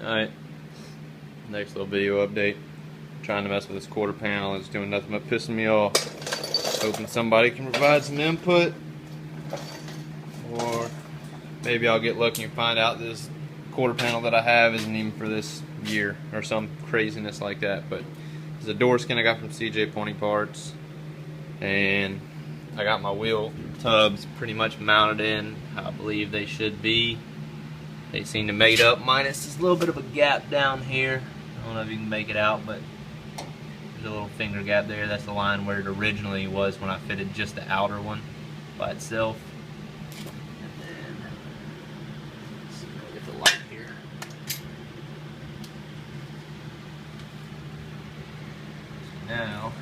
Alright, next little video update. Trying to mess with this quarter panel. It's doing nothing but pissing me off. Hoping somebody can provide some input. Or maybe I'll get lucky and find out this quarter panel that I have isn't even for this year or some craziness like that. But it's a door skin I got from CJ Pony Parts. And I got my wheel tubs pretty much mounted in how I believe they should be. They seem to make it up, minus this little bit of a gap down here. I don't know if you can make it out, but there's a little finger gap there. That's the line where it originally was when I fitted just the outer one by itself. And then, let's see if I get the light here. So now,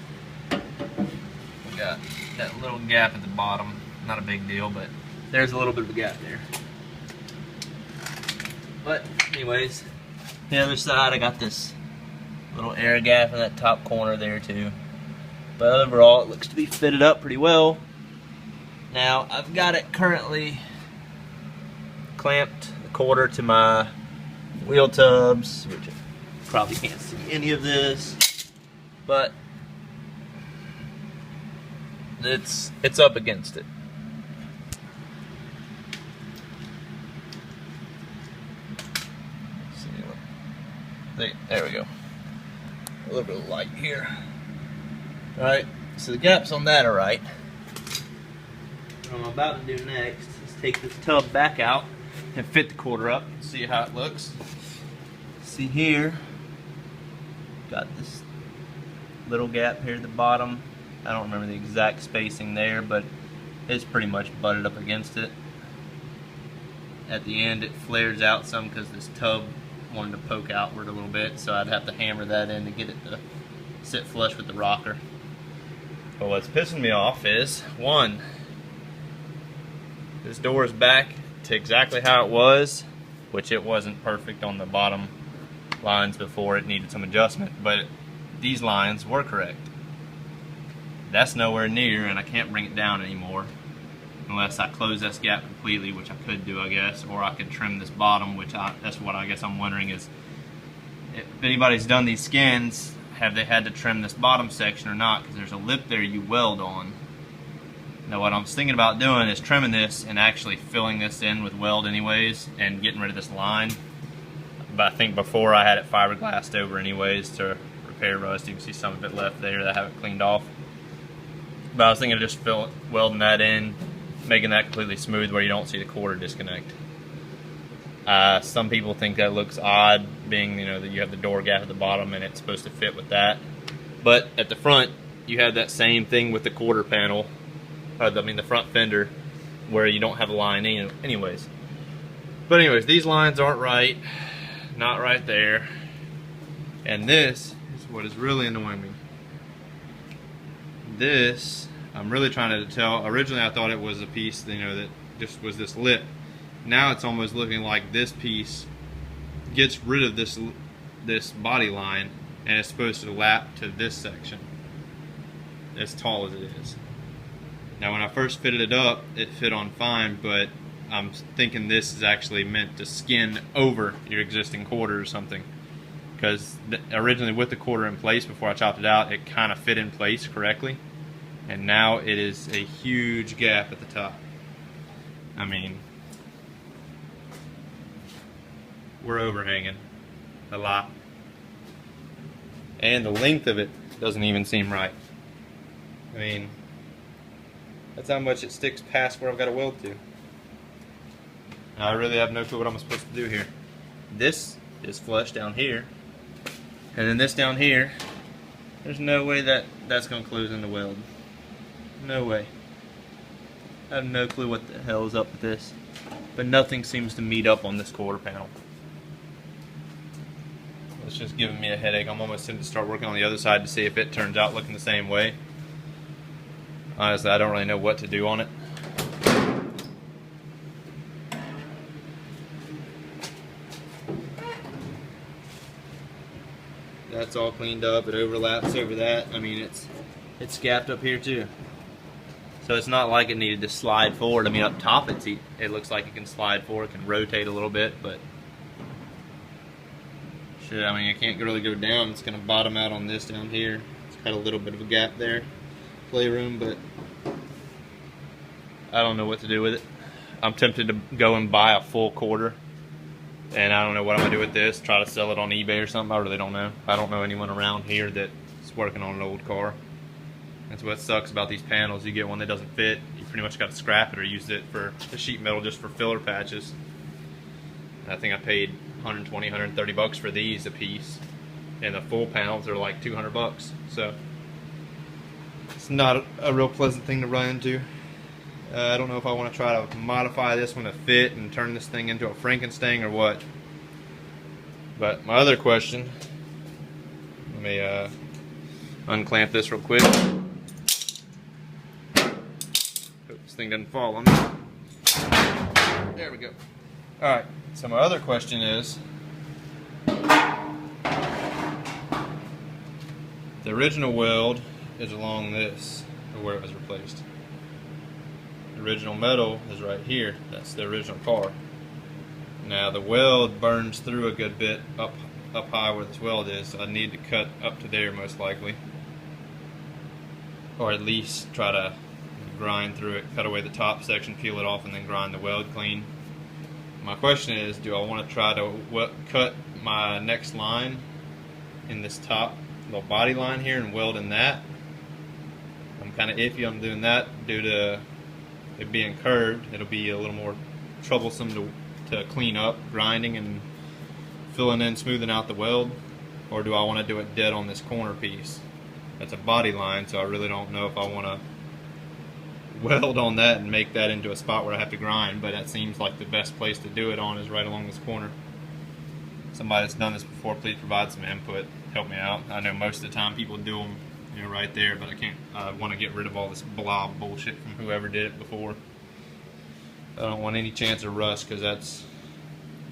we got that little gap at the bottom. Not a big deal, but there's a little bit of a gap there. But anyways, the other side I got this little air gap in that top corner there too. But overall it looks to be fitted up pretty well. Now I've got it currently clamped the quarter to my wheel tubs, which you probably can't see any of this, but it's up against it. There we go. A little bit of light here. Alright, so the gaps on that are right. What I'm about to do next is take this tub back out and fit the quarter up and see how it looks. See here, got this little gap here at the bottom. I don't remember the exact spacing there, but it's pretty much butted up against it. At the end it flares out some because this tub wanted to poke outward a little bit, so I'd have to hammer that in to get it to sit flush with the rocker. But what's pissing me off is, one, this door is back to exactly how it was, which it wasn't perfect on the bottom lines before. It needed some adjustment, but these lines were correct. That's nowhere near, and I can't bring it down anymore unless I close this gap completely, which I could do, I guess, or I could trim this bottom, which that's what I guess I'm wondering is, if anybody's done these skins, have they had to trim this bottom section or not? Because there's a lip there you weld on. Now what I'm thinking about doing is trimming this and actually filling this in with weld anyways and getting rid of this line. But I think before I had it fiberglassed over anyways to repair rust. You can see some of it left there that I haven't cleaned off. But I was thinking of just welding that in, making that completely smooth where you don't see the quarter disconnect. Some people think that looks odd, being that you have the door gap at the bottom and it's supposed to fit with that. But at the front, you have that same thing with the quarter panel, the front fender, where you don't have a line in anyways. But anyways, these lines aren't right, not right there. And this is what is really annoying me. This, I'm really trying to tell. Originally I thought it was a piece, that just was this lip. Now it's almost looking like this piece gets rid of this body line and it's supposed to lap to this section, as tall as it is. Now when I first fitted it up, it fit on fine, but I'm thinking this is actually meant to skin over your existing quarter or something. Because originally with the quarter in place, before I chopped it out, it kind of fit in place correctly. And now it is a huge gap at the top. I mean, we're overhanging a lot. And the length of it doesn't even seem right. I mean, that's how much it sticks past where I've got to weld to. Now I really have no clue what I'm supposed to do here. This is flush down here. And then this down here, there's no way that's going to close in the weld. No way. I have no clue what the hell is up with this. But nothing seems to meet up on this quarter panel. It's just giving me a headache. I'm almost tempted to start working on the other side to see if it turns out looking the same way. Honestly, I don't really know what to do on it. That's all cleaned up. It overlaps over that. I mean, it's gapped up here too. So it's not like it needed to slide forward. I mean, up top it looks like it can slide forward, it can rotate a little bit, but Shit, I mean, I can't really go down. It's gonna bottom out on this down here. It's got a little bit of a gap there, playroom, but I don't know what to do with it. I'm tempted to go and buy a full quarter, and I don't know what I'm gonna do with this. Try to sell it on eBay or something. I really don't know. I don't know anyone around here that's working on an old car. That's what sucks about these panels. You get one that doesn't fit, you pretty much got to scrap it or use it for the sheet metal just for filler patches. And I think I paid 120, 130 bucks for these a piece, and the full panels are like 200 bucks. So it's not a real pleasant thing to run into. I don't know if I want to try to modify this one to fit and turn this thing into a Frankenstein or what. But my other question, let me unclamp this real quick. Hope this thing doesn't fall on me. There we go. Alright, so my other question is, the original weld is along this, or where it was replaced. The original metal is right here. That's the original car. Now the weld burns through a good bit up high where this weld is, so I need to cut up to there most likely. Or at least try to grind through it, cut away the top section, peel it off, and then grind the weld clean. My question is, do I want to try to cut my next line in this top little body line here and weld in that? I'm kind of iffy on doing that due to it being curved. It'll be a little more troublesome to clean up, grinding and filling in, smoothing out the weld. Or do I want to do it dead on this corner piece? That's a body line, so I really don't know if I want to weld on that and make that into a spot where I have to grind, but that seems like the best place to do it on is right along this corner. Somebody that's done this before, please provide some input, help me out. I know most of the time people do them, you know, right there, but I want to get rid of all this blob bullshit from whoever did it before. I don't want any chance of rust, because that's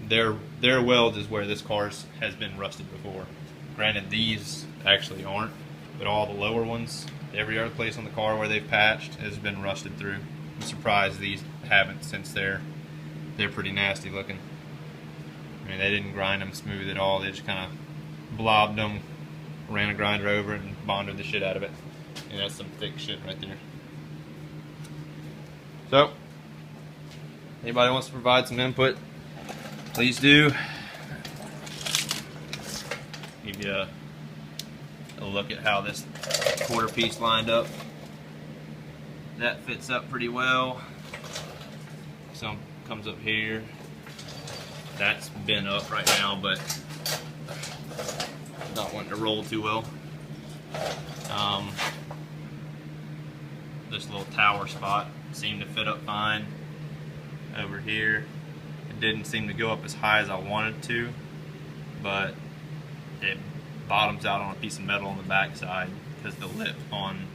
their weld is where this car has been rusted before. Granted, these actually aren't, but all the lower ones, every other place on the car where they've patched has been rusted through. I'm surprised these haven't, since they're pretty nasty looking. I mean, they didn't grind them smooth at all. They just kind of blobbed them, ran a grinder over it, and bonded the shit out of it. And that's some thick shit right there. So, anybody wants to provide some input, please do. Give you a look at how this quarter piece lined up. That fits up pretty well. Some comes up here. That's been up right now, but not wanting to roll too well. This little tower spot seemed to fit up fine. Over here, it didn't seem to go up as high as I wanted to, but it bottoms out on a piece of metal on the back side, because the lip on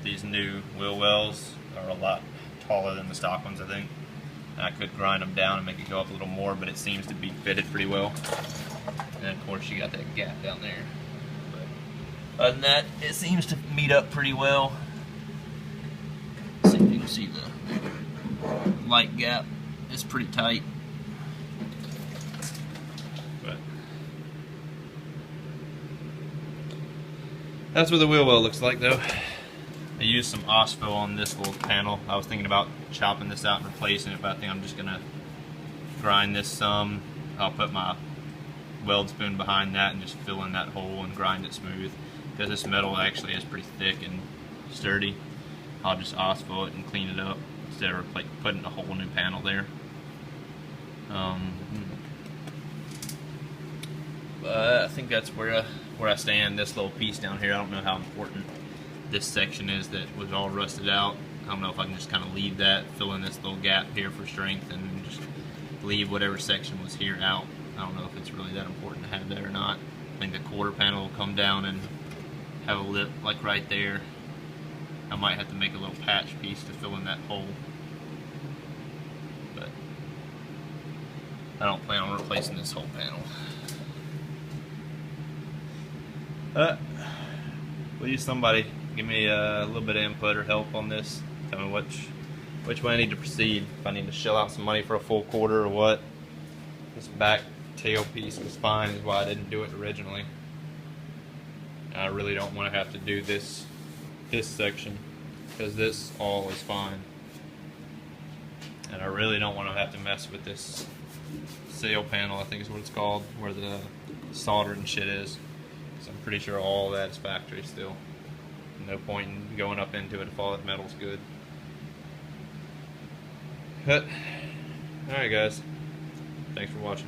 these new wheel wells are a lot taller than the stock ones, I think. And I could grind them down and make it go up a little more, but it seems to be fitted pretty well. And then of course you got that gap down there. But other than that, it seems to meet up pretty well. Let's see if you can see the light gap. It's pretty tight. But that's what the wheel well looks like, though. I used some OSFO on this little panel. I was thinking about chopping this out and replacing it, but I think I'm just gonna grind this some. I'll put my weld spoon behind that and just fill in that hole and grind it smooth. Because this metal actually is pretty thick and sturdy, I'll just OSFO it and clean it up instead of like putting a whole new panel there. But I think that's where I stand. This little piece down here, I don't know how important this section is that was all rusted out. I don't know if I can just kind of leave that, fill in this little gap here for strength, and just leave whatever section was here out. I don't know if it's really that important to have that or not. I think the quarter panel will come down and have a lip like right there. I might have to make a little patch piece to fill in that hole, but I don't plan on replacing this whole panel. Please, somebody give me a little bit of input or help on this. Tell me which way I need to proceed. If I need to shell out some money for a full quarter or what. This back tailpiece was fine is why I didn't do it originally. And I really don't want to have to do this section because this all is fine. And I really don't want to have to mess with this sail panel, I think is what it's called, where the solder and shit is. Because I'm pretty sure all that is factory still. No point in going up into it if all that metal's good. But, alright guys, thanks for watching.